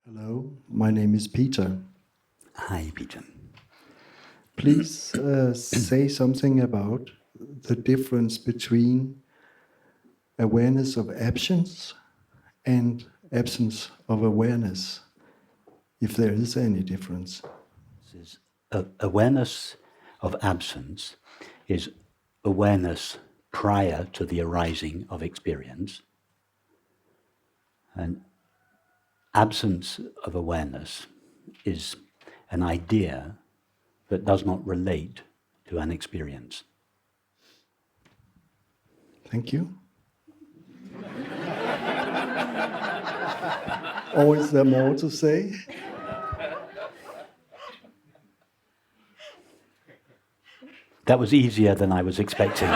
Hello, my name is Peter. Hi, Peter. Please say something about the difference between awareness of absence and absence of awareness, if there is any difference. Awareness of absence is awareness prior to the arising of experience. And absence of awareness is an idea that does not relate to an experience. Thank you. Or is there more to say? That was easier than I was expecting.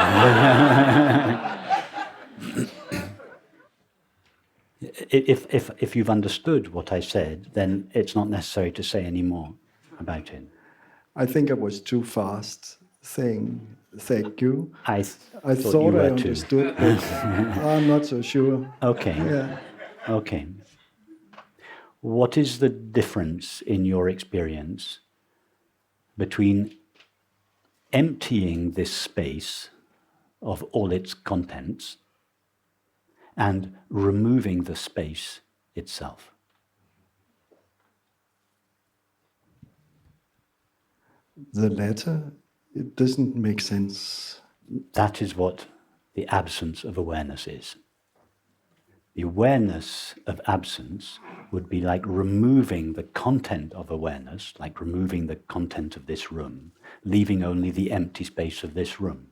If you've understood what I said, then it's not necessary to say any more about it. I think I was too fast saying thank you. I thought you were I too. understood, but I'm not so sure. Okay. Yeah. Okay. What is the difference in your experience between emptying this space of all its contents and removing the space itself? The latter, it doesn't make sense. That is what the absence of awareness is. The awareness of absence would be like removing the content of awareness, like removing the content of this room, leaving only the empty space of this room.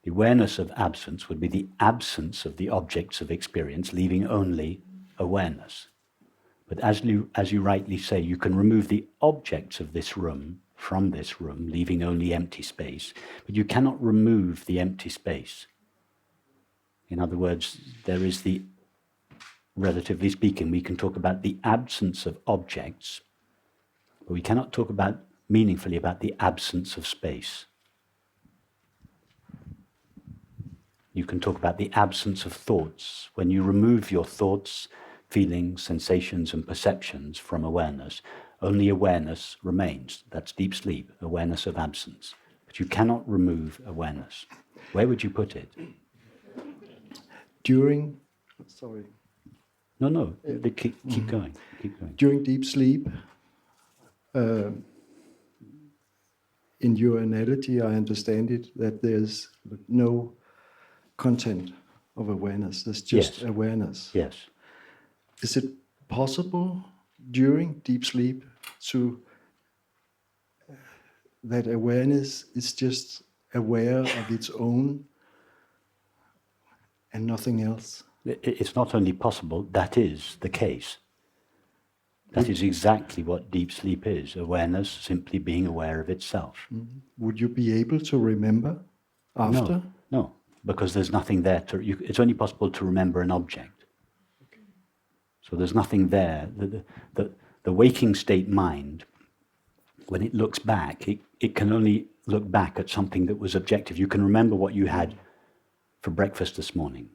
The awareness of absence would be the absence of the objects of experience, leaving only awareness. But as you rightly say, you can remove the objects of this room from this room, leaving only empty space, but you cannot remove the empty space. In other words, there is the, relatively speaking, we can talk about the absence of objects, but we cannot talk about meaningfully about the absence of space. You can talk about the absence of thoughts. When you remove your thoughts, feelings, sensations, and perceptions from awareness, only awareness remains. That's deep sleep, awareness of absence. But you cannot remove awareness. Where would you put it? During Keep going. During deep sleep, in your analogy, I understand it, that there's no content of awareness, there's just awareness. Yes. Is it possible during deep sleep that awareness is just aware of its own and nothing else? It's not only possible, that is the case. That is exactly what deep sleep is, awareness simply being aware of itself. Mm-hmm. Would you be able to remember after? No, because there's nothing there it's only possible to remember an object. Okay. So there's nothing there. The waking state mind, when it looks back, it can only look back at something that was objective. You can remember what you had for breakfast this morning,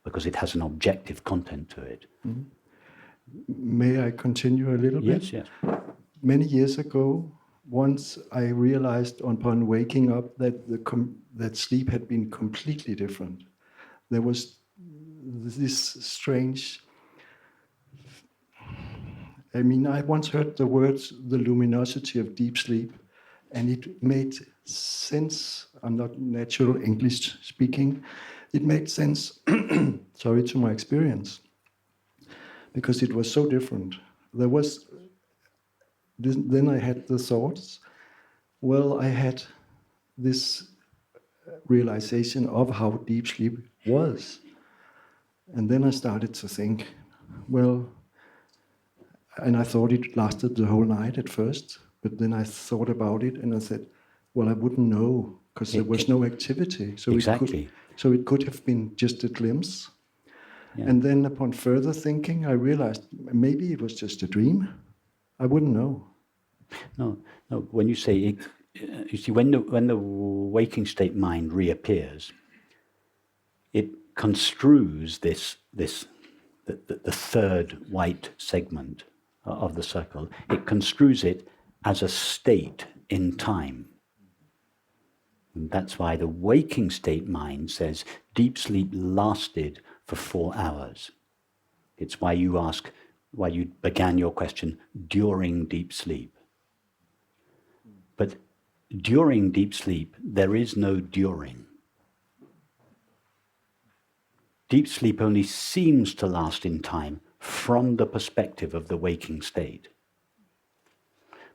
because it has an objective content to it. Mm-hmm. May I continue a little bit? Yes. Many years ago, once I realized upon waking up that sleep had been completely different. There was this strange... I once heard the words, the luminosity of deep sleep, and it made sense. I'm not natural English speaking. It made sense, sorry, to my experience, because it was so different. Then I had the thoughts, I had this realization of how deep sleep was. And then I started to think, and I thought it lasted the whole night at first, but then I thought about it and I said, I wouldn't know, because there was no activity. So exactly. It could have been just a glimpse. Yeah. And then upon further thinking, I realized maybe it was just a dream. I wouldn't know. No. When you say it, you see, when the waking state mind reappears, it construes this the third white segment of the circle, it construes it as a state in time. And that's why the waking state mind says deep sleep lasted for 4 hours. It's why you began your question during deep sleep. But during deep sleep, there is no during. Deep sleep only seems to last in time from the perspective of the waking state.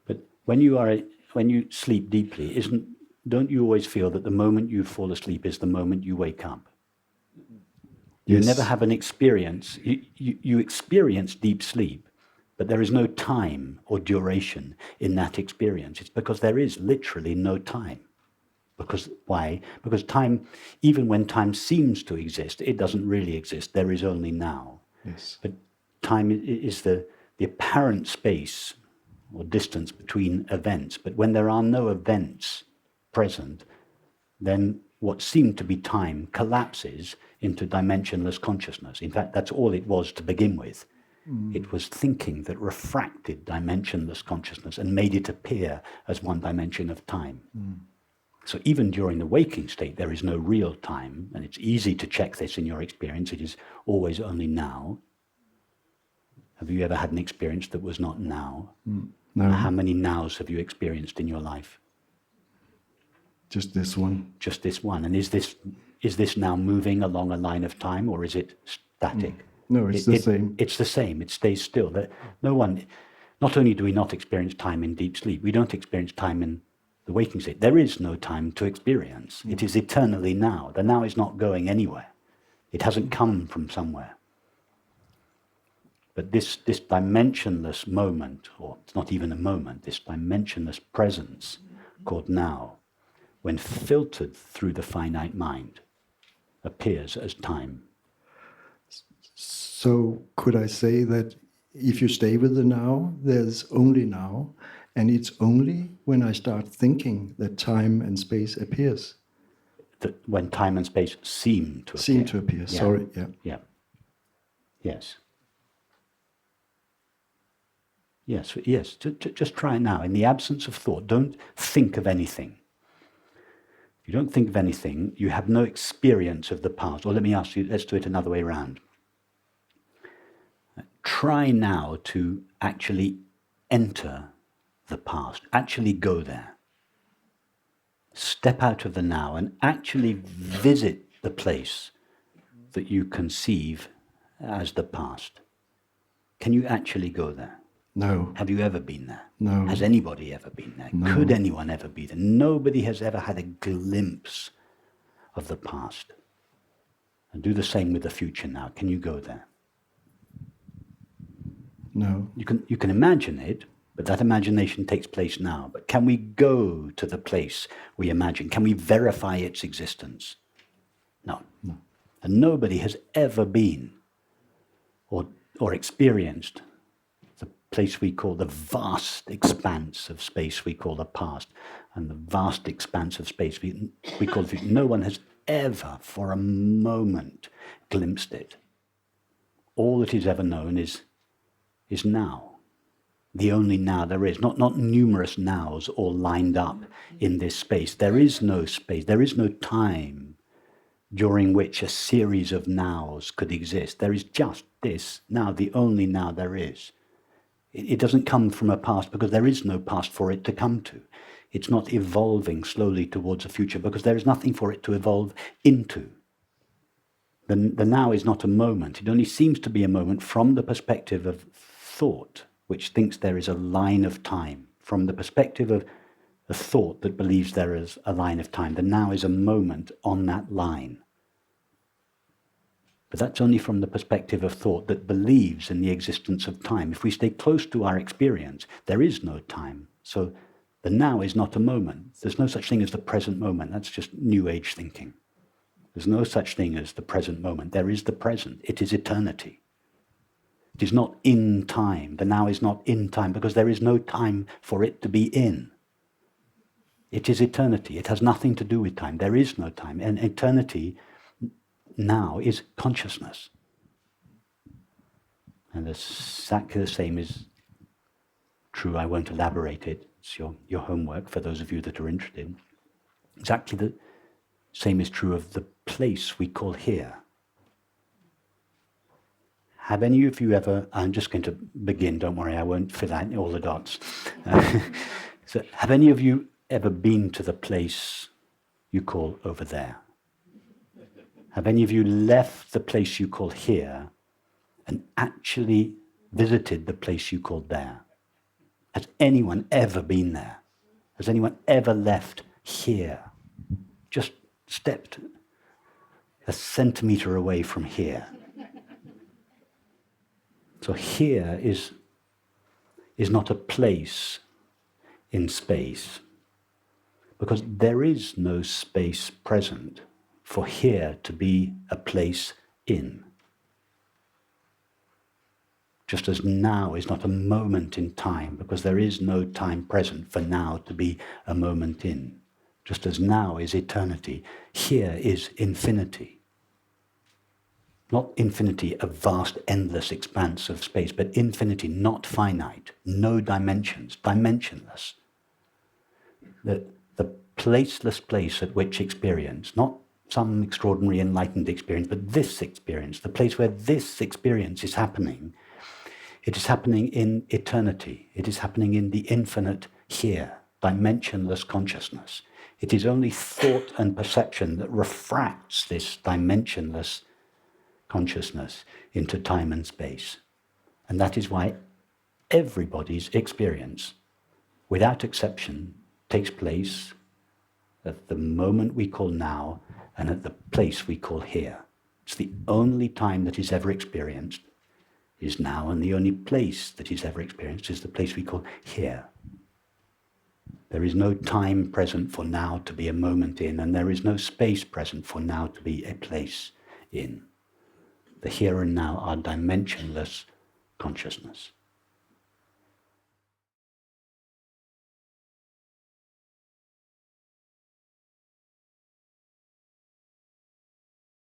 But when you sleep deeply, don't you always feel that the moment you fall asleep is the moment you wake up? You Yes. never have an experience. You experience deep sleep, but there is no time or duration in that experience. It's because there is literally no time. Because why? Because time, even when time seems to exist, it doesn't really exist. There is only now. Yes. But time is the apparent space or distance between events. But when there are no events present, then what seemed to be time collapses into dimensionless consciousness. In fact, that's all it was to begin with. It was thinking that refracted dimensionless consciousness and made it appear as one dimension of time. So even during the waking state, there is no real time, and it's easy to check this in your experience. It is always only now. Have you ever had an experience that was not now? No. How many nows have you experienced in your life? Just this one. Just this one. And is this now moving along a line of time, or is it static? No, it's the same. It's the same. It stays still. Not only do we not experience time in deep sleep, we don't experience time in the waking state. There is no time to experience. It is eternally now. The now is not going anywhere. It hasn't come from somewhere. But this dimensionless moment, or it's not even a moment, this dimensionless presence called now, when filtered through the finite mind, appears as time. So could I say that if you stay with the now, there's only now, and it's only when I start thinking that time and space appears? That when time and space seem to appear. Seem to appear, Yeah. sorry, yeah. Yeah. Yes. Yes, yes. Just try it now. In the absence of thought, don't think of anything. If you don't think of anything, you have no experience of the past. Or let me ask you, let's do it another way around. Try now to actually enter the past, actually go there. Step out of the now and actually visit the place that you conceive as the past. Can you actually go there? No. Have you ever been there? No. Has anybody ever been there? No. Could anyone ever be there? Nobody has ever had a glimpse of the past. And do the same with the future now. Can you go there? No. You can imagine it, but that imagination takes place now. But can we go to the place we imagine? Can we verify its existence? No. No. And nobody has ever been or experienced the place we call the vast expanse of space we call the past, and the vast expanse of space we call the future. No one has ever for a moment glimpsed it. All that is ever known is now. The only now there is. Not numerous nows all lined up in this space. There is no space. There is no time during which a series of nows could exist. There is just this now, the only now there is. It doesn't come from a past because there is no past for it to come to. It's not evolving slowly towards a future because there is nothing for it to evolve into. The now is not a moment. It only seems to be a moment from the perspective of thought, which thinks there is a line of time. From the perspective of a thought that believes there is a line of time, the now is a moment on that line. But that's only from the perspective of thought that believes in the existence of time. If we stay close to our experience, there is no time. So the now is not a moment. There's no such thing as the present moment. That's just New Age thinking. There's no such thing as the present moment. There is the present. It is eternity. It is not in time. The now is not in time because there is no time for it to be in. It is eternity. It has nothing to do with time. There is no time. And eternity now is consciousness. And exactly the same is true, I won't elaborate it, it's your homework for those of you that are interested. Exactly the same is true of the place we call here. Have any of you ever, I'm just going to begin, don't worry, I won't fill out all the dots. So have any of you ever been to the place you call over there? Have any of you left the place you call here and actually visited the place you call there? Has anyone ever been there? Has anyone ever left here? Just stepped a centimetre away from here. So here is not a place in space, because there is no space present for here to be a place in. Just as now is not a moment in time, because there is no time present for now to be a moment in. Just as now is eternity, here is infinity. Not infinity, a vast, endless expanse of space, but infinity, not finite, no dimensions, dimensionless. The placeless place at which experience, not some extraordinary enlightened experience, but this experience, the place where this experience is happening, it is happening in eternity. It is happening in the infinite here, dimensionless consciousness. It is only thought and perception that refracts this dimensionless consciousness into time and space. And that is why everybody's experience, without exception, takes place at the moment we call now and at the place we call here. It's the only time that is ever experienced is now, and the only place that is ever experienced is the place we call here. There is no time present for now to be a moment in, and there is no space present for now to be a place in. The here and now are dimensionless consciousness.